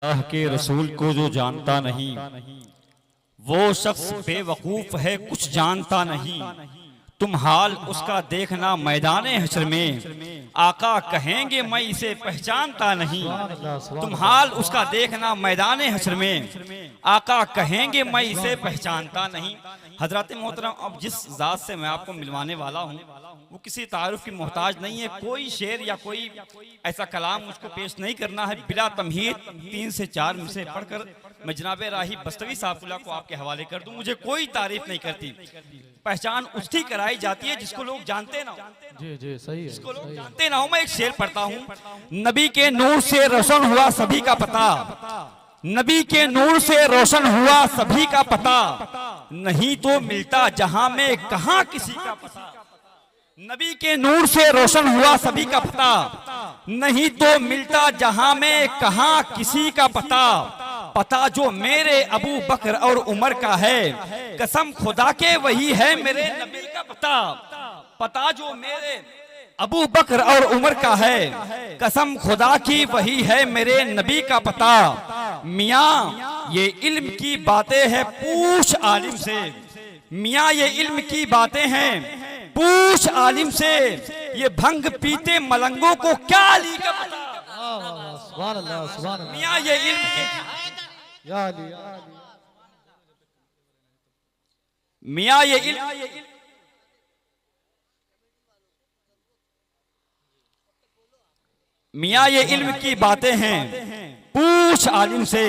अल्लाह के रसूल को जो जानता नहीं वो शख्स बेवकूफ है, कुछ जानता नहीं। तुम हाल उसका देखना मैदाने हश्र में, आका कहेंगे मैं इसे पहचानता नहीं। तुम हाल उसका देखना मैदाने हश्र में, आका कहेंगे मैं इसे पहचानता नहीं। हजरत मोहतरम, अब जिस जात से मैं आपको मिलवाने वाला हूँ वो किसी तारुफ की मोहताज नहीं है। कोई शेर या कोई ऐसा कलाम मुझको पेश नहीं करना है। बिला तमहीद 3 से 4 मिसरे पढ़कर मैं जनाब राही बस्तवी साहब को आपके हवाले कर दूं। मुझे कोई तारीफ नहीं करती। पहचान उसकी कराई जाती है जिसको लोग जानते ना। जी जी सही है, जिसको लोग जानते ना हो। मैं एक शेर पढ़ता हूँ। नबी के नूर से रोशन हुआ सभी का पता, नबी के नूर से रोशन हुआ सभी का पता, नहीं तो मिलता जहां में कहां किसी का पता। नबी के नूर से रोशन हुआ सभी का पता, नहीं तो मिलता जहां में कहां किसी का पता। पता जो मेरे अबू बकर और उमर का है, कसम खुदा के वही है मेरे नबी का पता। पता जो मेरे अबू बकर और उमर का है, कसम खुदा की वही है मेरे नबी का पता। मियाँ ये इल्म की बातें हैं पूछ आलिम से, मियाँ ये इल्म की बातें हैं पूछ आलिम से, ये भंग पीते मलंगों को क्या अली का पता। सुभान अल्लाह, सुभान अल्लाह। मियाँ ये इल्म की, या अली, या अली। मियाँ ये इल्म, मियाँ ये इल्म की बातें हैं पूछ आलिम से,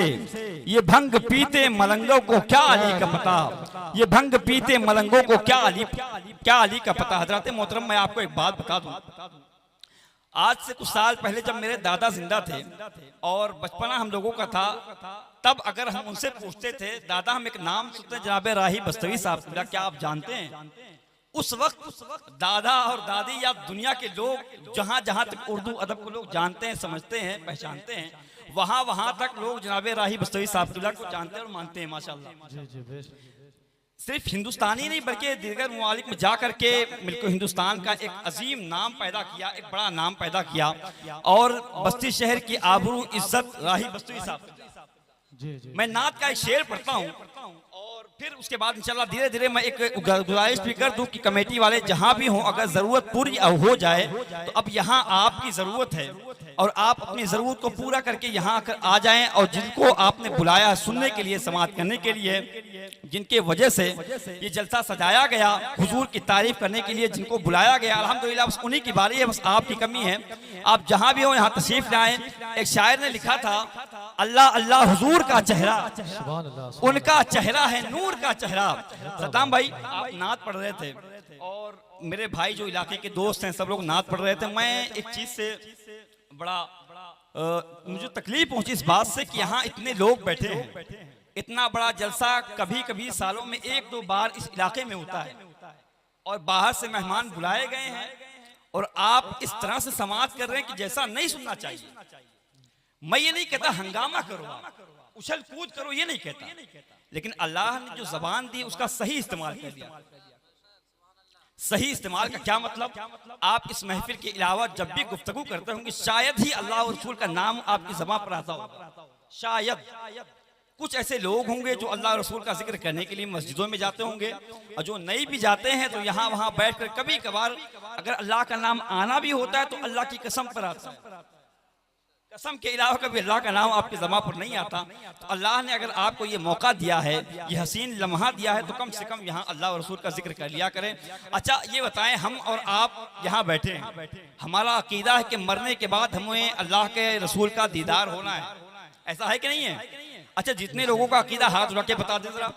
ये भंग पीते मलंगों को क्या अली का पता। ये भंग पीते मलंगों को क्या अली का पता। हजरत मोहतरम, मैं आपको एक बात बता दूं। आज से कुछ साल पहले जब मेरे दादा जिंदा थे और बचपना हम लोगों का था, तब अगर हम उनसे पूछते थे, दादा हम एक नाम सुनते जनाब राही बस्तवी साहब, क्या आप जानते हैं? उस वक्त दादा और दादी या दुनिया के लोग जहां जहां तक उर्दू अदब को लोग जानते हैं, समझते हैं, पहचानते हैं, वहां वहां तक लोग जनाब राही बस्तवी साहब को जानते हैं और मानते हैं। माशाल्लाह। सिर्फ हिंदुस्तानी नहीं बल्कि दीगर ममालिक में जा करके मिलकर हिंदुस्तान का एक अजीम नाम पैदा किया, एक बड़ा नाम पैदा किया। और बस्ती शहर की आबरू इज्जत राही बस्तवी साहब। मैं नात का एक शेर पढ़ता हूँ और फिर उसके बाद इंशाल्लाह धीरे धीरे मैं एक गुजारिश भी कर दूं कि कमेटी वाले जहां भी हों, अगर जरूरत पूरी हो जाए तो अब यहाँ आपकी जरूरत है और आप अपनी जरूरत को पूरा करके यहाँ आ जाएं। और जिनको आपने बुलाया सुनने के लिए, समाअत करने के लिए, जिनके वजह से ये जलसा सजाया गया, हुजूर की तारीफ करने के लिए जिनको बुलाया गया, अल्हम्दुलिल्लाह बस उन्हीं की बारी है, बस आपकी कमी है। आप जहां भी हो यहाँ तशरीफ लाएं। एक शायर ने लिखा था, अल्लाह अल्लाह हुजूर का चेहरा, उनका चेहरा है नूर का चेहरा। सद्दाम भाई, आप नात पढ़ रहे थे और मेरे भाई जो इलाके के दोस्त हैं सब लोग नात पढ़ रहे थे। मैं एक चीज से बड़ा मुझे तकलीफ पहुंची इस बात से कि यहाँ इतने लोग बैठे हैं। इतना बड़ा जलसा कभी कभी सालों में 1-2 बार इस इलाके में होता है और बाहर से मेहमान बुलाए गए हैं और आप इस तरह से समाअत कर रहे हैं कि जैसा नहीं सुनना चाहिए। मैं ये नहीं कहता हंगामा करो, उछल कूद करो, ये नहीं कहता, लेकिन अल्लाह ने जो जबान दी उसका सही इस्तेमाल कर दिया। सही इस्तेमाल का क्या मतलब? आप इस महफिल के अलावा जब भी गुफ्तगू करते होंगे शायद ही अल्लाह और रसूल का नाम आपकी ज़बान पर आता होगा। शायद कुछ ऐसे लोग होंगे जो अल्लाह और रसूल का जिक्र करने के लिए मस्जिदों में जाते होंगे और जो नहीं भी जाते हैं तो यहाँ वहाँ बैठकर कभी कभार अगर अल्लाह का नाम आना भी होता है तो अल्लाह की कसम पर आता है। कसम के अलावा कभी अल्लाह का नाम आपकी ज़बान पर नहीं आता। तो अल्लाह ने अगर आपको ये मौका दिया है, ये हसीन लम्हा दिया है, तो कम से कम यहाँ अल्लाह और रसूल का जिक्र कर लिया करें। अच्छा ये बताएं, हम और आप यहाँ बैठे हैं, हमारा अकीदा है कि मरने के बाद हमें अल्लाह के रसूल का दीदार होना है, ऐसा है कि नहीं है? अच्छा, जितने लोगों का अकीदा हाथ उठा के बता दे जरा।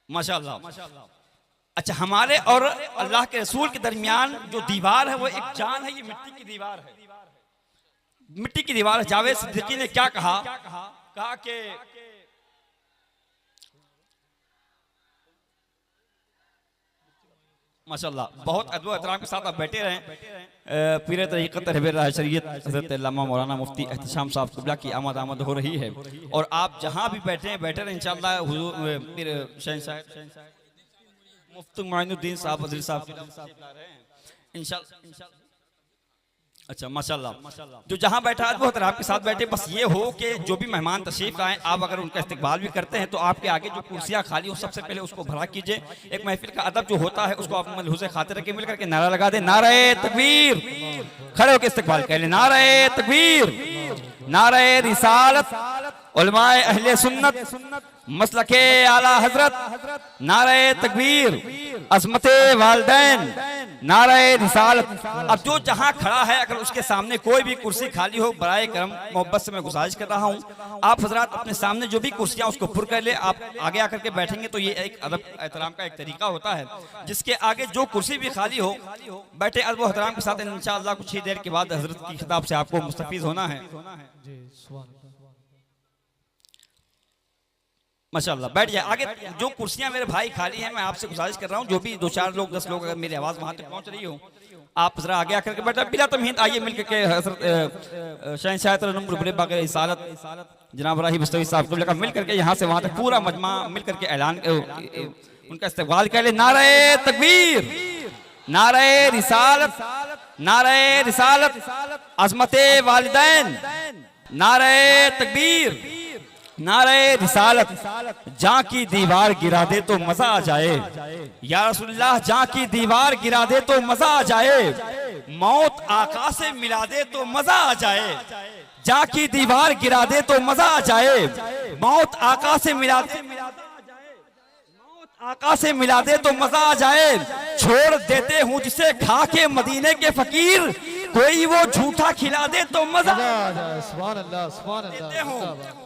माशाअल्लाह। अच्छा, हमारे और अल्लाह के रसूल के दरमियान जो दीवार है वो एक जान है, ये मिट्टी की दीवार है, मिट्टी की दीवार है। जावेद सिद्दीकी ने क्या कहा कि माशाअल्लाह, बहुत अदब एहतराम के साथ आप बैठे रहें। पीर तरीक़त रहबर शरीयत हज़रत अल्लामा मौलाना मुफ्ती एहतशाम साहब क़िबला की आमद हो रही है और आप जहाँ भी बैठे हैं इंशाअल्लाह हुज़ूर पीर शहंशाह मुफ्ती मोइनुद्दीन साहब हज़रत साहब इंशाअल्लाह अच्छा माशाल्लाह, जो जहां बैठा है वो हजरात के साथ बैठे। बस ये हो कि जो भी मेहमान तशरीफ आए, आप अगर उनका इस्तकबाल भी करते हैं तो आपके आगे जो कुर्सियां खाली हो सबसे पहले उसको भरा कीजिए। एक महफिल का अदब जो होता है उसको आप मलहूज़े खातिर रखें, मिलकर के नारा लगा दे, नारे तकबीर, खड़े होकर इस्तकबाल कर ले, नारे तकबीर, नारे रिसालत, उलमाए अहले सुन्नत, मसलके आला हजरत, नारे तकबीर, अज़मते वालिदैन, नारे रिसालत। अब जो जहां खड़ा है अगर उसके सामने कोई भी कुर्सी खाली हो, बराए करम मोहब्बत से मैं गुजारिश कर रहा हूं आप हजरात अपने सामने जो भी कुर्सियां उसको पुर कर ले। आप आगे आकर के बैठेंगे तो ये एक अदब एहतराम का एक तरीका होता है, जिसके आगे जो कुर्सी भी खाली हो बैठे अदब एहतराम के साथ। इंशाअल्लाह कुछ ही देर के बाद हजरत की खिताब से आपको मुस्तफीज होना है। जी सुभान अल्लाह। माशाल्लाह, बैठ जाए। आगे जो कुर्सियां मेरे भाई खाली हैं, मैं आपसे गुजारिश कर रहा हूं जो भी 2-4 लोग 10 लोग अगर मेरी आवाज वहां तक पहुंच रही हो, आप जरा आगे आकर के बैठा बिला तमहीद आइए मिलकर के हजरत शहंशाह तरन्नुम रुबरे बाग़ रिसालत जनाब राही बस्तवी साहब को लेकर मिलकर के यहाँ से वहां तक पूरा मजमा मिलकर के ऐलान उनका इस्तकबाल कर ले। नारे तकबीर, नारे रिसालत, नारे रिसालत, अज़मते वालिदैन, नारे तकबीर, नारे रिसालत। जहाँ की दीवार गिरा दे तो मजा आ जाए या रसूलुल्लाह, जहाँ की दीवार गिरा दे तो मजा आ जाए, मौत आका से मिला दे तो मजा आ जाए, जहाँ की दीवार गिरा दे तो मजा आ जाए, मौत आका से मिला दे, आका से मिला दे तो मजा आ जाए। छोड़ देते हूँ जिसे खा के मदीने के फकीर, कोई वो झूठा खिला दे तो मजा आ जाए। सुभान अल्लाह, सुभान अल्लाह।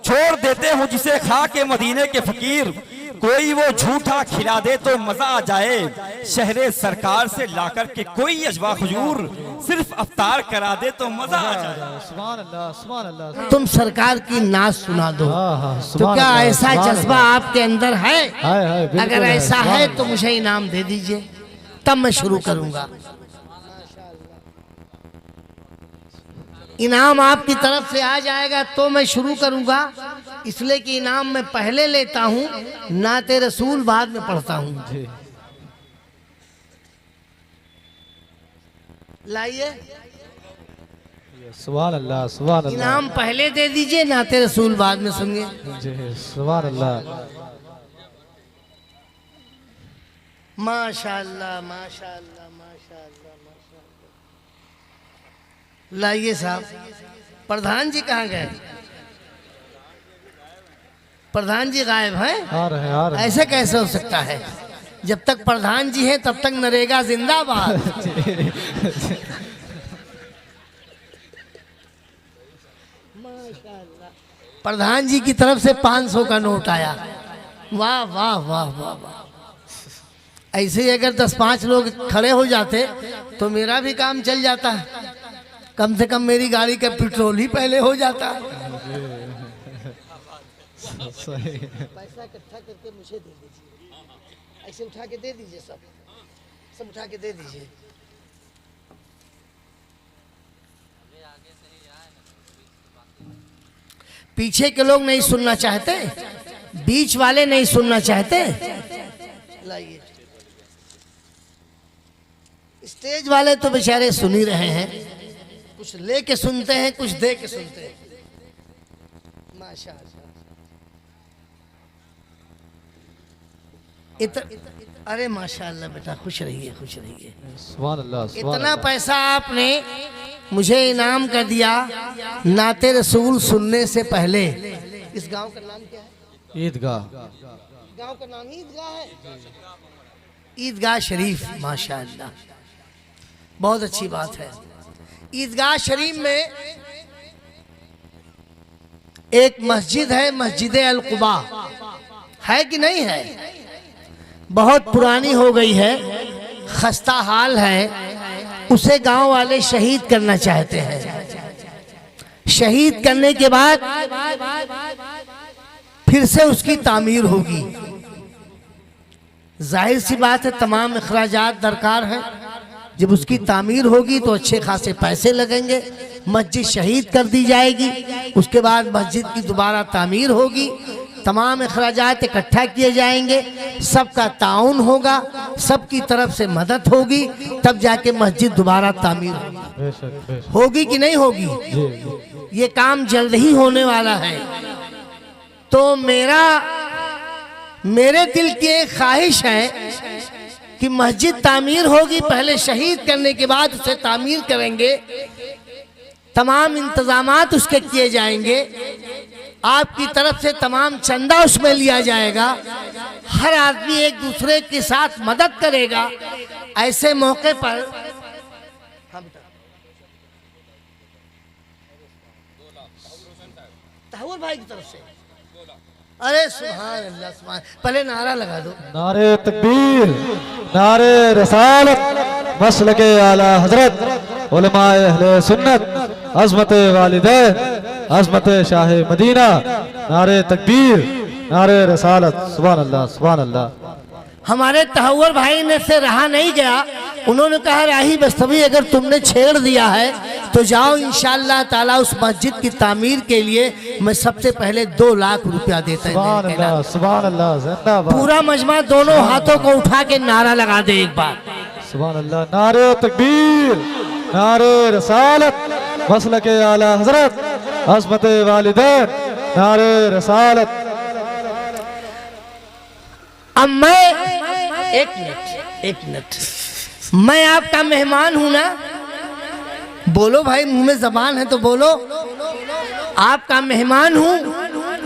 छोड़ देते हूँ जिसे खा के मदीने के फकीर, कोई वो झूठा खिला दे तो मजा आ जाए। शहरे सरकार से लाकर के कोई अजवा खजूर, सिर्फ अफ्तार करा दे तो मजा आ जाए। सुभान अल्लाह, सुभान अल्लाह। तुम सरकार की नाज सुना दो। हाँ, तो क्या ऐसा जज्बा आपके अंदर है? बिल्कुल अगर है, ऐसा सुभान है तो मुझे इनाम दे दीजिए, तब मैं शुरू करूंगा। इनाम आपकी तरफ से आ जाएगा तो मैं शुरू करूंगा, इसलिए कि इनाम मैं पहले लेता हूँ, नाते रसूल बाद में पढ़ता हूँ। जी लाइए सुभान अल्लाह, सुभान अल्लाह। इनाम पहले दे दीजिए, नाते रसूल बाद में सुनिए। जी सुभान अल्लाह। माशाअल्लाह, माशाअल्लाह, माशाअल्लाह, माशाअल्लाह। लाइए साहब। प्रधान जी कहाँ गए? प्रधान जी गायब हैं? आ रहे हैं, आ रहे हैं। ऐसे कैसे हो सकता है? जब तक प्रधान जी हैं तब तक नरेगा जिंदाबाद। प्रधान जी की तरफ से 500 का नोट आया। वाह वाह वाह वाह वाह। ऐसे ही अगर 10-5 लोग खड़े हो जाते तो मेरा भी काम चल जाता है, कम से कम मेरी गाड़ी का पेट्रोल ही पहले हो जाता। सही। पैसा इकट्ठा करके मुझे दे दीजिए, ऐसे उठा के दे दीजिए, सब उठा के दे दीजिए। पीछे के लोग नहीं सुनना चाहते, बीच वाले नहीं सुनना चाहते। लाइए। स्टेज वाले तो बेचारे सुन ही रहे हैं, कुछ ले के सुनते हैं, कुछ दे के सुनते हैं। माशाअल्लाह। अरे माशाअल्लाह बेटा, खुश रहिए, खुश रहिए। सुभान अल्लाह, सुभान इतना अल्लाह। पैसा आपने मुझे इनाम कर दिया नाते रसूल सुनने से पहले। इस गांव का नाम क्या है? ईदगाह। गांव का नाम ईदगाह है, ईदगाह शरीफ। माशाअल्लाह, बहुत अच्छी बात है। ईदगाह शरीफ में एक मस्जिद है, मस्जिद अल कुबा है कि नहीं है? बहुत पुरानी हो गई है, खस्ता हाल है, उसे गांव वाले शहीद करना चाहते हैं। शहीद करने के बाद फिर से उसकी तामीर होगी। जाहिर सी बात है तमाम अखराजात दरकार हैं। जब उसकी तामीर होगी तो अच्छे खासे पैसे लगेंगे। मस्जिद शहीद कर दी जाएगी, उसके बाद मस्जिद की दोबारा तामीर होगी। तमाम अखराजात इकट्ठा किए जाएंगे, सबका ताउन होगा, सबकी तरफ से मदद होगी, तब जाके मस्जिद दोबारा तामीर होगी। बेशक बेशक होगी कि नहीं होगी? जी जी ये काम जल्द ही होने वाला है। तो मेरे दिल की एक ख्वाहिश है कि मस्जिद तामीर होगी, पहले शहीद करने के बाद उसे तामीर करेंगे, तमाम इंतजामात उसके किए जाएंगे, आपकी तरफ से तमाम चंदा उसमें लिया जाएगा, हर आदमी एक दूसरे के साथ मदद करेगा। ऐसे मौके पर तहूर भाई की तरफ से, अरे सुभान अल्लाह, सुभान, पहले नारा लगा दो। नारे तकबीर, नारे रसालत, मसलके आला हजरत, उलमाए अहले सुन्नत, अज़मत वालिदैन, अज़मत शाह मदीना, नारे तकबीर, नारे रसालत, सुभान अल्लाह सुभान अल्लाह। हमारे तहव्वुर भाई ने से रहा नहीं गया, उन्होंने कहा राही बस्तवी अगर तुमने छेड़ दिया है तो जाओ, इंशाअल्लाह ताला उस मस्जिद की तामीर के लिए मैं सबसे पहले 2 लाख रुपया देता सुभान है। अल्लाह सुभान अल्लाह, जिंदाबाद। पूरा मजमा दोनों हाथों को उठा के नारा लगा दे एक बार। सुभान अल्लाह, नारे तकबीर, नारे रसालत, मसलके आला हजरत, अज़मत वालिदैन, नारे रसालत। अब मैं एक मिनट, मैं आपका मेहमान हूं ना, बोलो भाई, मुंह में जबान है तो बोलो। आपका मेहमान हूं,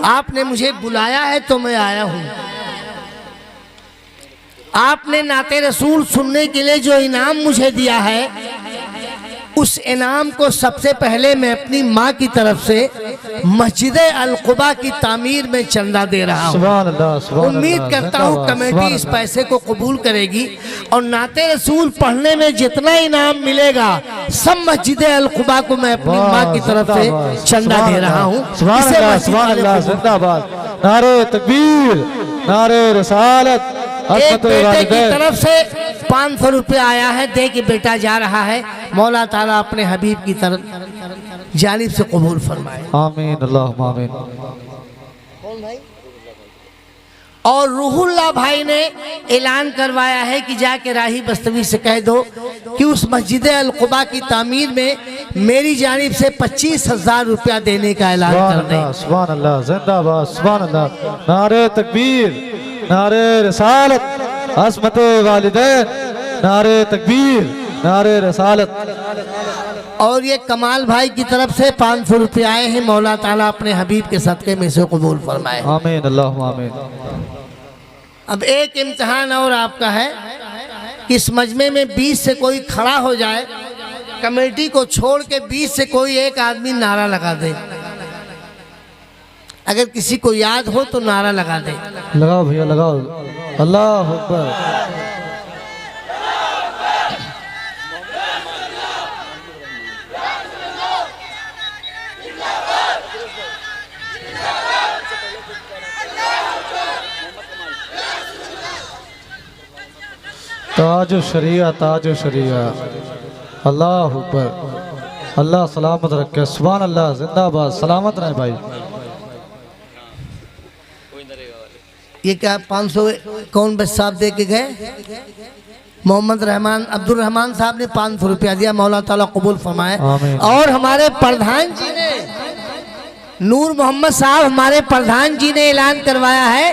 आपने मुझे बुलाया है तो मैं आया हूं। आपने नाते रसूल सुनने के लिए जो इनाम मुझे दिया है, उस इनाम को सबसे पहले मैं अपनी माँ की तरफ से मस्जिद अल कुबा की तामीर में चंदा दे रहा हूँ। सुभान अल्लाह, सुभान उम्मीद अल्लाह, करता हूँ जिंदाबाद, कमेटी सुभान इस अल्लाह। पैसे को कबूल करेगी और नाते रसूल पढ़ने में जितना इनाम मिलेगा सब मस्जिद अल कुबा को मैं अपनी वाह, माँ की तरफ से जिंदाबाद, चंदा सुभान दे रहा अल्लाह, हूँ। सुभान इसे अल्लाह, मस्जिद सुभान वाले अल्लाह, कबूल जिंदाबाद। नारे तकबीर, नारे रसालत, एक अज़मत बेटे की वालिदैन। तरफ से 500 रुपया आया है, दे के बेटा जा रहा है। मौला ताला अपने हबीब की तरफ जानिब से कबूल फरमाए। आमीन अल्लाहुम्मा आमीन। कौन भाई? और रूहुल्लाह भाई ने ऐलान करवाया है कि जाके राही बस्तवी से कह दो कि उस मस्जिद अल कुबा की तामीर में मेरी जानिब से 25,000 रुपया देने का ऐलान सुभान कर दें। अल्लाह, सुभान अल्लाह, जिंदाबाद, सुभान अल्लाह। नारे तकबीर, नारे रसालत, अज़मत वालिदैन, नारे तकबीर, नारे रसालत। और ये कमाल भाई की तरफ से 500 रुपये आए हैं। मौला ताला अपने हबीब के सदक़े में से कबूल फरमाए। आमीन अल्लाहुम्मा आमीन। अब एक इम्तिहान और आपका है कि इस मजमे में 20 से कोई खड़ा हो जाए, कमेटी को छोड़ के 20 से कोई एक आदमी नारा लगा दे। अगर किसी को याद हो तो नारा लगा दे। लगाओ भैया लगाओ। अल्लाह अकबर। ताजो शरिया, ताजो शरिया, अल्लाह अकबर। अल्लाह सलामत रखे, सुभान अल्लाह, जिंदाबाद, सलामत रहे भाई। ये क्या 500 कौन बस साहब दे के गए? मोहम्मद रहमान अब्दुल रहमान साहब ने 500 रुपया दिया। मौला ताला कबूल फरमाए। आमीन। और हमारे प्रधान जी ने, नूर मोहम्मद साहब हमारे प्रधान जी ने ऐलान करवाया है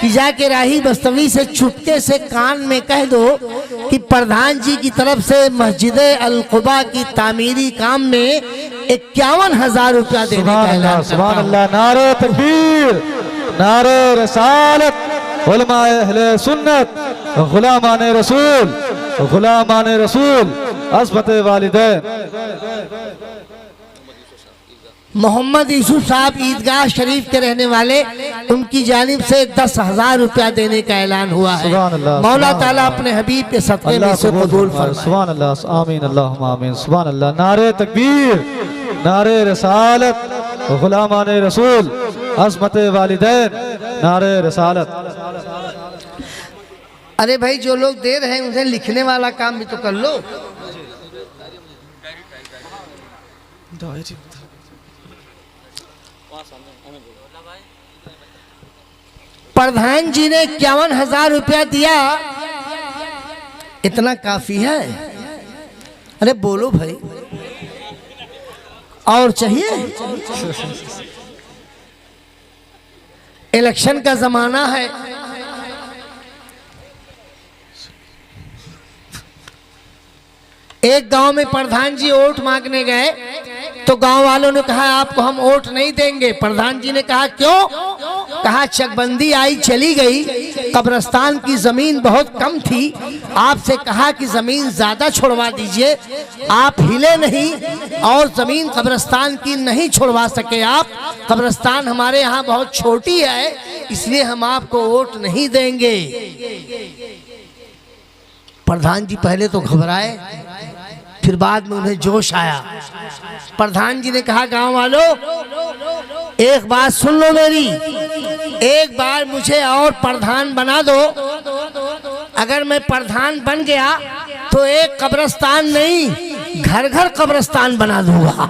कि जाके राही बस्तवी से चुपके से कान में कह दो कि प्रधान जी की तरफ से मस्जिद अल कुबा की तामीरी काम में 51,000 रुपया देने का सुभान अल्लाह, ऐलान सुभान करता हूं। अल्लाह। नारे तकबीर, नारे रसालत, उलमाए अहले सुन्नत, गुलामाने रसूल, गुलामाने रसूल, अज़मत वालिदैन। मोहम्मद यूसुफ साहब ईदगाह शरीफ के रहने वाले, उनकी जानिब से 10,000 रुपया देने का ऐलान हुआ है। सुभान अल्लाह, मौला सुभान ताला अल्लाह। अपने हबीब के सदक़े में अल्लाह से कबूल फरमाए। सुभान अल्लाह, आमीन अल्लाहुम्मा आमीन। सुभान अल्लाह। नारे तकबीर, नारे रसालत, गुलामाने रसूल, अज़मत वालिदैन, नारे रसालत। अरे भाई, जो लोग दे रहे हैं उन्हें लिखने वाला काम भी तो कर लो। प्रधान जी ने 51,000 रुपया दिया। इतना काफी है? अरे बोलो भाई, और चाहिए? इलेक्शन का जमाना है, एक गांव में प्रधान जी वोट मांगने गए तो गांव वालों ने कहा आपको हम वोट नहीं देंगे। प्रधान जी ने कहा क्यों? कहा चकबंदी आई चली गई, कब्रिस्तान की जमीन बहुत कम थी, आपसे कहा कि जमीन ज्यादा छोड़वा दीजिए, आप हिले नहीं और जमीन कब्रिस्तान की नहीं छोड़वा सके आप। कब्रिस्तान हमारे यहाँ बहुत छोटी है, इसलिए हम आपको वोट नहीं देंगे। प्रधान जी पहले तो घबराए, फिर बाद में उन्हें जोश आया। प्रधान जी ने कहा गांव वालों, एक बात सुन लो मेरी, एक बार मुझे और प्रधान बना दो। अगर मैं प्रधान बन गया तो एक कब्रिस्तान नहीं, घर घर कब्रिस्तान बना दूंगा।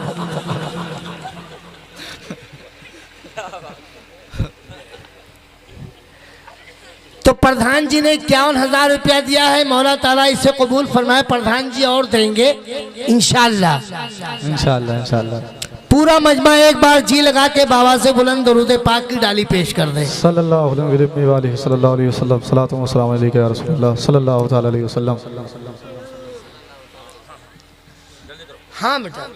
तो प्रधान जी ने 51,000 रुपया दिया है, मौला ताला इसे कबूल फरमाए। प्रधान जी और देंगे इंशाअल्लाह इंशाअल्लाह इंशाअल्लाह। पूरा मजमा एक बार जी लगा के बाबा से बुलंद दरूद पाक की डाली पेश कर दे। सल्लल्लाहु अलैहि वसल्लम सलातो व सलाम अलैका या रसूलल्लाह सल्लल्लाहु तआला अलैहि वसल्लम। हाँ बेटा,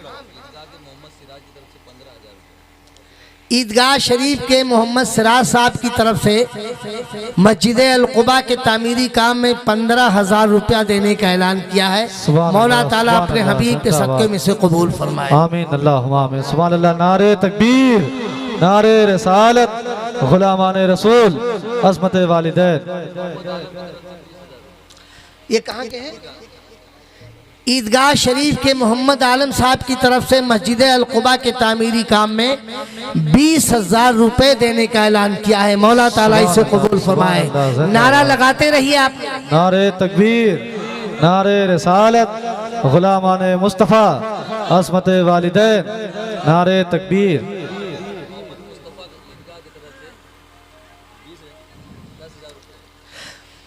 ईदगाह शरीफ के मोहम्मद सिराज साहब की तरफ से मस्जिद अल कुबा के तामीरी काम में 15,000 रुपया देने का ऐलान किया है। मौला ताला अपने हबीब के सदक़े में से कबूल फरमाए। आमीन अल्लाहुम्मा आमीन। सुभान अल्लाह। नारे तकबीर, नारे रिसालत, गुलामान रसूल, अज़मत वालिदैन। ये कहाँ के हैं? ईदगाह शरीफ के मोहम्मद आलम साहब की तरफ से मस्जिद अल कुबा के तामीरी काम में 20,000 रुपए देने का ऐलान किया है। मौला ताला इसे कबूल फरमाए। नारा लगाते रहिए आप। नारे तकबीर, नारे रिसालत, गुलामान मुस्तफ़ा, अज़मत वालिदैन, नारे तकबीर।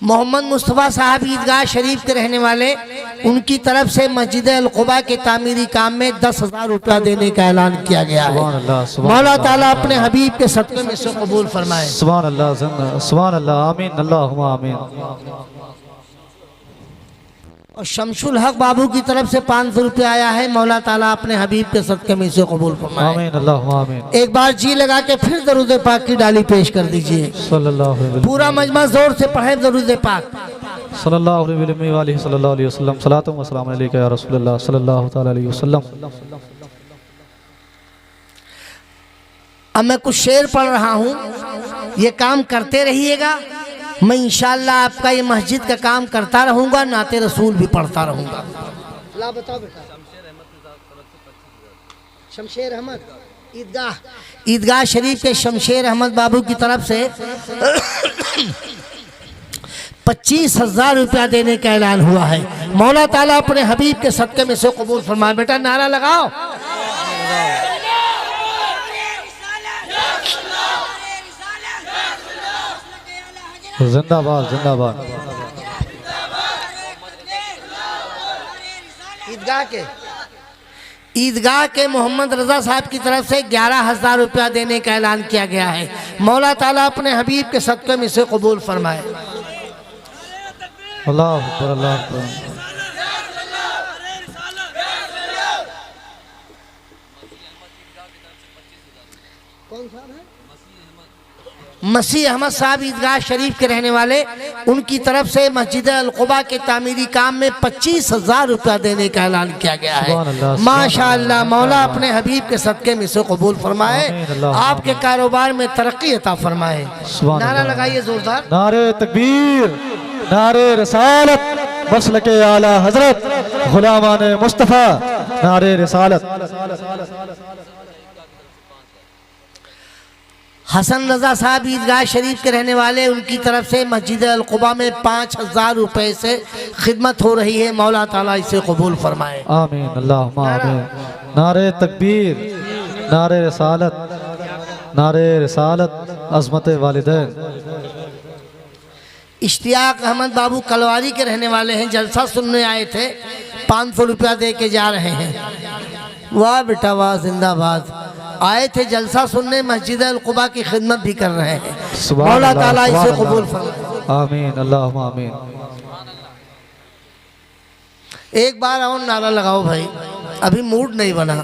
मोहम्मद मुस्तफ़ा साहब ईदगाह शरीफ के रहने वाले, उनकी तरफ से मस्जिद अल कुबा के तामीरी काम में 10,000 रुपया देने का ऐलान किया गया है। मौला ताला अपने हबीब के सदक़े में से कबूल फरमाए। सुभान अल्लाह, सुभान अल्लाह, आमीन अल्लाहुम्मा आमीन। और शमशुल हक बाबू की तरफ से 500 रुपया आया है। मौला ताला अपने हबीब के सदक़े में से कबूल फरमाए। आमीन अल्लाहुम्मा आमीन। एक बार जी लगा के फिर दरूद पाक की डाली पेश कर दीजिए। सल्लल्लाहु अलैहि वसल्लम। पूरा मजमा जोर से पढ़े दरूद पाक। सल्लल्लाहु अलैहि वसल्लम सलातो व सलाम अलैका या रसूलल्लाह सल्लल्लाहु तआला अलैहि वसल्लम। अब मैं कुछ शेर पढ़ रहा हूँ, ये काम करते रहिएगा। मैं इंशाअल्लाह आपका ये मस्जिद का काम करता रहूँगा, नाते रसूल भी पढ़ता रहूँगा। ला बताओ बेटा। शमशेर अहमद ईदगाह शरीफ के शमशेर अहमद बाबू की तरफ से 25,000 रुपया देने का ऐलान हुआ है। मौला ताला अपने हबीब के सदक़े में से कबूल फरमाए। बेटा नारा लगाओ। जिंदाबाद जिंदाबाद। ईदगाह के मोहम्मद रजा साहब की तरफ से 11,000 रुपया देने का ऐलान किया गया है। मौला ताला अपने हबीब के सदक़े में से कबूल फरमाए। अल्लाह अकबर, अल्लाह अकबर। मसीह अहमद साहब ईदगाह शरीफ के रहने वाले, उनकी तरफ से मस्जिद अल कुबा के तामीरी काम में 25,000 रुपया देने का ऐलान किया गया है। माशाअल्लाह, मौला अपने हबीब के सदक़े में से कबूल फरमाए, आपके कारोबार में तरक्की अता फरमाए। नारा लगाइए जोरदार। नारे तकबीर, नारे रिसालत, मसलके आला हजरत, गुलामान मुस्तफ़ा, नारे रिसालत। हसन रजा साहब ईदगाह शरीफ के रहने वाले, उनकी तरफ से मस्जिद अल कुबा में 5,000 रुपए से खिदमत हो रही है। मौला ताला इसे कबूल फरमाए। आमीन अल्लाहुम्मा आमीन। नारे तकबीर, नारे रिसालत, नारे रिसालत, अज़मत वालिदैन। इश्तियाक अहमद बाबू कलवारी के रहने वाले हैं, जलसा सुनने आए थे, 500 रुपया दे के जा रहे हैं। वाह बेटा वाह, जिंदाबाद। आए थे जलसा सुनने, मस्जिद अल कुबा की खिदमत भी कर रहे हैं। मौला ताला इसे कबूल फरमाए, आमीन, अल्लाहुम्मा आमीन। एक बार और नारा लगाओ भाई, अभी मूड नहीं बना।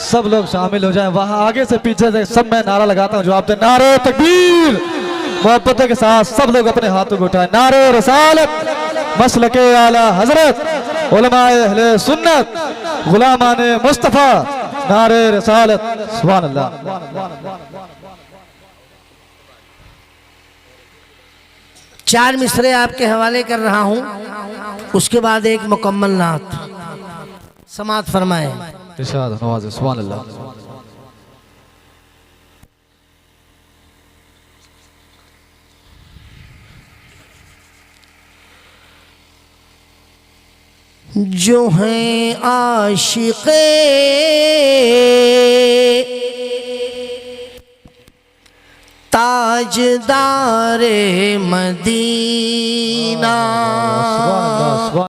सब लोग शामिल हो जाएं, वहां आगे से पीछे से सब मैं नारा लगाता हूं, जवाब दे नारे तकबीर। मोहब्बत के साथ सब लोग अपने हाथों को उठाएं। नारे रसालत मसलके आला हजरत उलमाए अहले सुन्नत गुलामाने मुस्तफ़ा, नारे रसालत। सुभान अल्लाह। चार मिसरे आपके हवाले कर रहा हूं, उसके बाद एक मुकम्मल नात समात फरमाए। इरशाद नवाज़। सुभान अल्लाह। जो हैं आशिक़े ताजदारे मदीना,